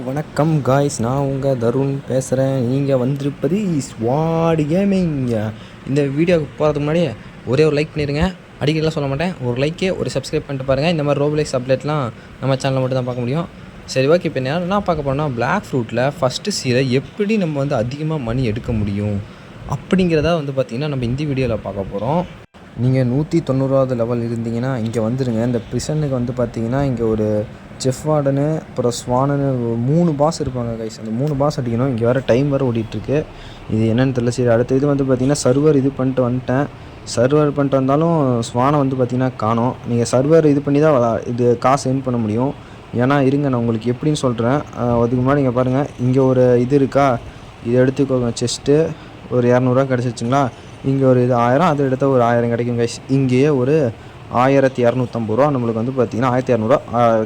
வணக்கம் காய்ஸ், நான் உங்கள் தருண் பேசுகிறேன். நீங்கள் வந்திருப்பது ஸ்வாட் கேமிங். இந்த வீடியோக்கு போகிறதுக்கு முன்னாடியே ஒரே ஒரு லைக் பண்ணிடுங்க. அடிக்கடிலாம் சொல்ல மாட்டேன், ஒரு லைக்கே ஒரு சப்ஸ்கிரைப் பண்ணிட்டு பாருங்கள். இந்த மாதிரி ரோப்ளெக்ஸ் அப்டேட்லாம் நம்ம சேனலில் மட்டும் தான் பார்க்க முடியும். சரி, ஓகே. இப்போ என்ன பார்க்க போகிறோம்னா, பிளாக் ஃப்ரூட்டில் ஃபஸ்ட்டு சீரை எப்படி நம்ம அதிகமாக மணி எடுக்க முடியும் அப்படிங்கிறத பார்த்திங்கன்னா நம்ம இந்த வீடியோவில் பார்க்க போகிறோம். நீங்கள் 190வது லெவல் இருந்தீங்கன்னா இங்கே வந்துடுங்க. இந்த ப்ரிசனுக்கு பார்த்திங்கன்னா இங்கே ஒரு செஃப் வார்டனு அப்புறம் ஸ்வானனு 3 பாஸ் இருப்பாங்க கைஸ். அந்த 3 பாஸ் அடிக்கணும். இங்கே வேறு டைம் வேறு ஓடிட்டுருக்கு. இது என்னென்னு தெரியல. சரி, அடுத்த இது பார்த்திங்கன்னா சர்வர் இது பண்ணிட்டு வந்துட்டேன். சர்வர் பண்ணிட்டு வந்தாலும் ஸ்வானை பார்த்திங்கன்னா காணோம். நீங்கள் சர்வர் இது பண்ணி தான் இது காசு ஏர்ன் பண்ண முடியும். ஏன்னா இருங்க, நான் உங்களுக்கு எப்படின்னு சொல்கிறேன். அதுக்கு முன்னாடி இங்கே பாருங்கள், இங்கே ஒரு இது இருக்கா, இதை எடுத்துக்கோங்க. செஸ்ட்டு ஒரு 200 கிடச்சிச்சுங்களா. இங்கே ஒரு இது 1000, அதை எடுத்தால் ஒரு 1000 கிடைக்கும் கைஸ். இங்கேயே ஒரு 1250 ரூபா நம்மளுக்கு பார்த்திங்கன்னா 1200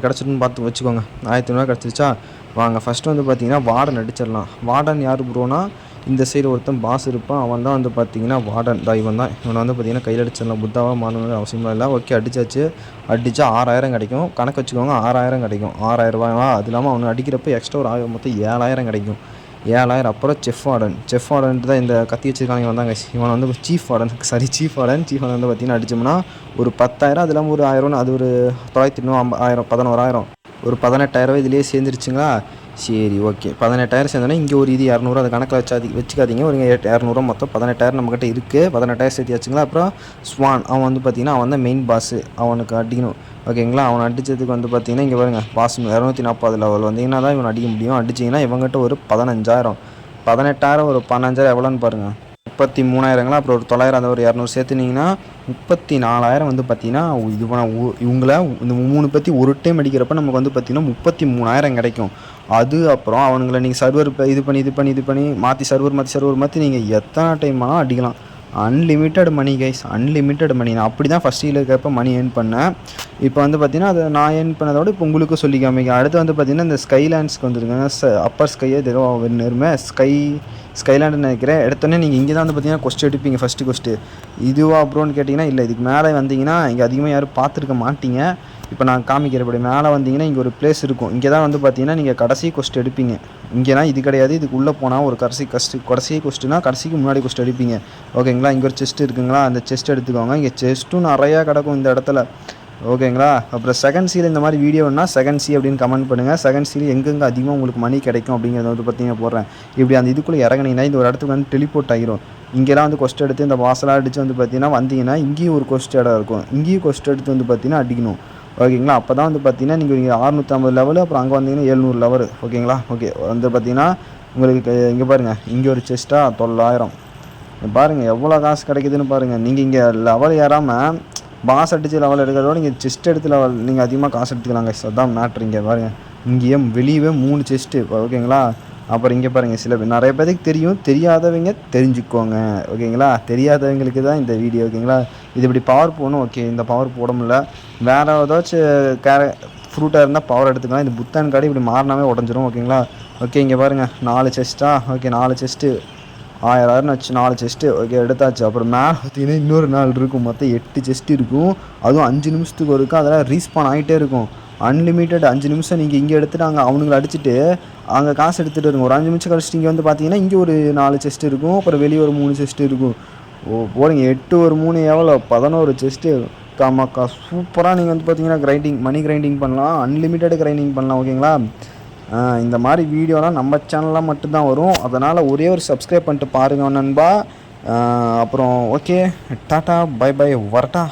கிடச்சிட்டுன்னு பார்த்து வச்சுக்கோங்க. 1500 கிடச்சிருச்சா. வாங்க ஃபஸ்ட்டு பார்த்திங்கன்னா வார்டன் அடிச்சிடலாம். வார்டன் யார் ப்ரோனா, இந்த சைடு ஒருத்தன் பாஸ் இருப்பான், அவன் தான் பார்த்திங்கன்னா வார்டன் தான். இவன் தான். இவனை பார்த்திங்கன்னா கையில் அடிச்சிடலாம். புத்தாவாக மாறணும்னு அவசியமாக இல்லை. ஓகே, அடித்தா 6000 கிடைக்கும். கணக்கு வச்சுக்கோங்க, 6000 கிடைக்கும். 6000 ரூபாயா. அது இல்லாமல் அவனை அடிக்கிறப்ப எக்ஸ்ட்ரா ஒரு 1000, மொத்தம் 7000 கிடைக்கும். 7000. அப்புறம் செஃப் வார்டன் தான் இந்த கத்தி வச்சுருக்காங்க. இவன் தாங்க. இவன் சீஃப் வார்டன் பார்த்திங்கன்னா அடித்தோம்னா ஒரு 10,000. அது இல்லாமல் ஒரு 1000, அது ஒரு 950, 11,000, ஒரு 18,000 இதிலே சேர்ந்துருச்சுங்களா. சரி, ஓகே. 18,000 சேர்ந்தோன்னா இங்கே ஒரு இது 200, அது கணக்கில் வச்சுக்காதீங்க. ஒரு 200, மொத்தம் 18,000 நம்மக்கிட்ட இருக்குது. 18,000 சேர்த்தியாச்சுங்களா. அப்புறம் ஸ்வான் அவன் பார்த்திங்கன்னா அவன் தான் மெயின் பாஸு. அவனுக்கு அடிக்கணும், ஓகேங்களா. அவனை அடித்ததுக்கு பார்த்திங்கன்னா இங்கே பாருங்கள், பாஸ் 240 லெவல் வந்தீங்கன்னா தான் இவன் அடிக்க முடியும். அடிச்சிங்கன்னா இவங்ககிட்ட ஒரு 15,000, 18,000, ஒரு 15,000 எவ்வளோன்னு பாருங்கள், 33,000ங்களா. அப்புறம் ஒரு 900, அந்த ஒரு 200 சேர்த்துனீங்கன்னா 34,000 பார்த்திங்கன்னா இவங்கள இந்த 3 பற்றி ஒரு டைம் அடிக்கிறப்ப நமக்கு பார்த்திங்கன்னா 33,000 கிடைக்கும். அது அப்புறம் அவனுங்களை நீங்கள் சர்வர் இது பண்ணி மாற்றி சர்வர் நீங்கள் எத்தனை டைம் வேணால் அடிக்கலாம். அன்லிமிட்டட் மணி கைஸ், அன்லிமிட்டட் மணி. நான் அப்படி தான் ஃபஸ்ட் இருக்கிறப்ப மணி ஏர்ன் பண்ணேன். இப்போ பார்த்திங்கன்னா அதை நான் ஏர்ன் பண்ணதோட இப்போ உங்களுக்கும் சொல்லி காமிக்க. அடுத்து பார்த்திங்கன்னா இந்த ஸ்கைலேண்ட்ஸ்க்கு வந்துருக்காங்க. அப்பர் ஸ்கையே தெரியும் நேருமே, ஸ்கைலேண்டுன்னு நினைக்கிறேன். எடுத்தோடனே நீங்கள் இங்கே தான் பார்த்திங்கன்னா கொஸ்ட் எடுப்பீங்க. ஃபஸ்ட்டு கொஸ்ட்டு இதுவா அப்புறம்னு கேட்டிங்கன்னா இல்லை. இதுக்கு மேலே வந்தீங்கன்னா இங்கே அதிகமாக யாரும் பார்த்துருக்க மாட்டீங்க. இப்போ நான் காமிக்கிறபடி மேலே வந்தீங்கன்னா இங்கே ஒரு பிளேஸ் இருக்கும். இங்கே தான் பார்த்திங்கன்னா நீங்கள் கடைசி கொஸ்ட் எடுப்பீங்க. இங்கேனா இது கிடையாது, இதுக்கு உள்ளே போனால் ஒரு கடைசி கொஸ்ட்டுனா கடைசிக்கு முன்னாடி கொஸ்ட் எடுப்பீங்க, ஓகேங்களா. இங்கே ஒரு செஸ்ட் இருக்குங்களா, அந்த செஸ்ட் எடுத்துக்கோங்க. இங்கே செஸ்ட்டும் நிறையா கிடக்கும் இந்த இடத்துல, ஓகேங்களா. அப்புறம் செகண்ட் சீல் இந்த மாதிரி வீடியோன்னா செகண்ட் சி அப்படின்னு கமெண்ட் பண்ணுங்கள். செகண்ட் சீல் எங்கெங்கே அதிகமாக உங்களுக்கு மணி கிடைக்கும் அப்படிங்கிறத பார்த்திங்கன்னா போடுறேன். இப்படி அந்த இதுக்குள்ளே இறங்கினீங்கன்னா இந்த ஒரு இடத்துக்கு டெலிபோர்ட் ஆகிரும். இங்கெல்லாம் கொஸ்ட் எடுத்து இந்த வாசலாக அடித்து பார்த்திங்கன்னா வந்தீங்கன்னா இங்கேயும் ஒரு கொஸ்ட் இடம் இருக்கும். இங்கேயும் கொஸ்ட் எடுத்து பார்த்திங்கன்னா அடிக்கணும், ஓகேங்களா. அப்போ தான் பார்த்திங்கன்னா நீங்கள் இங்கே 650 லெவலு, அப்புறம் அங்கே வந்தீங்கன்னா 700 லெவலு, ஓகேங்களா. ஓகே, பார்த்திங்கன்னா உங்களுக்கு இங்கே பாருங்கள், இங்கே ஒரு செஸ்ட்டாக 9,000 பாருங்கள் எவ்வளோ காசு கிடைக்குதுன்னு பாருங்கள். நீங்கள் இங்கே லெவல் ஏறாமல் பாஸ் அடித்து லெவல் எடுக்கிறதோட நீங்கள் செஸ்ட் எடுத்து லெவல் நீங்கள் அதிகமாக காசு எடுத்துக்கலாங்க. அதுதான் மேட்ரு. இங்கே பாருங்கள், இங்கேயே வெளியவே 3 செஸ்ட்டு, ஓகேங்களா. அப்புறம் இங்கே பாருங்கள், நிறைய பேருக்கு தெரியும், தெரியாதவங்க தெரிஞ்சுக்கோங்க, ஓகேங்களா. தெரியாதவங்களுக்கு தான் இந்த வீடியோ, ஓகேங்களா. இது இப்படி பவர் போகணும். ஓகே, இந்த பவர் போட முடியல. வேறு ஏதாச்சும் ஃப்ரூட்டாக இருந்தால் பவர் எடுத்துக்கலாம். இந்த புத்தான் கார்டு இப்படி மாறினாவே உடஞ்சிரும், ஓகேங்களா. ஓகே, இங்கே பாருங்கள் 4 செஸ்ட்டா. ஓகே, 4 செஸ்ட்டு 1000 வச்சு 4 செஸ்ட்டு, ஓகே, எடுத்தாச்சு. அப்புறம் மேலே பார்த்திங்கன்னா இன்னொரு 4 இருக்கும். மொத்தம் 8 செஸ்ட்டு இருக்கும். அதுவும் 5 நிமிஷத்துக்கு இருக்கும். அதெல்லாம் ரீஸ்பான் ஆகிட்டே இருக்கும். அன்லிமிட்டட் 5 நிமிஷம் நீங்கள் இங்கே எடுத்துகிட்டு அங்கே அவனுங்களை அடிச்சுட்டு அங்கே காசு எடுத்துகிட்டு இருக்கும். ஒரு 5 நிமிஷம் கழிச்சிட்டு இங்கே பார்த்தீங்கன்னா இங்கே ஒரு 4 செஸ்ட்டு இருக்கும். அப்புறம் வெளியே ஒரு 3 செஸ்ட்டு இருக்கும். போடுங்க, 8 ஒரு 3 எவ்வளோ, 11 செஸ்ட்டு. காமாக்கா சூப்பராக நீங்கள் பார்த்திங்கன்னா மணி கிரைண்டிங் பண்ணலாம், அன்லிமிட்டட் கிரைண்டிங் பண்ணலாம், ஓகேங்களா. இந்த மாதிரி வீடியோலாம் நம்ம சேனலில் மட்டும்தான் வரும். அதனால் ஒரே ஒரு சப்ஸ்கிரைப் பண்ணிட்டு பாருங்கள் நண்பா. அப்புறம் ஓகே, டாட்டா, பை பை, வரட்டா.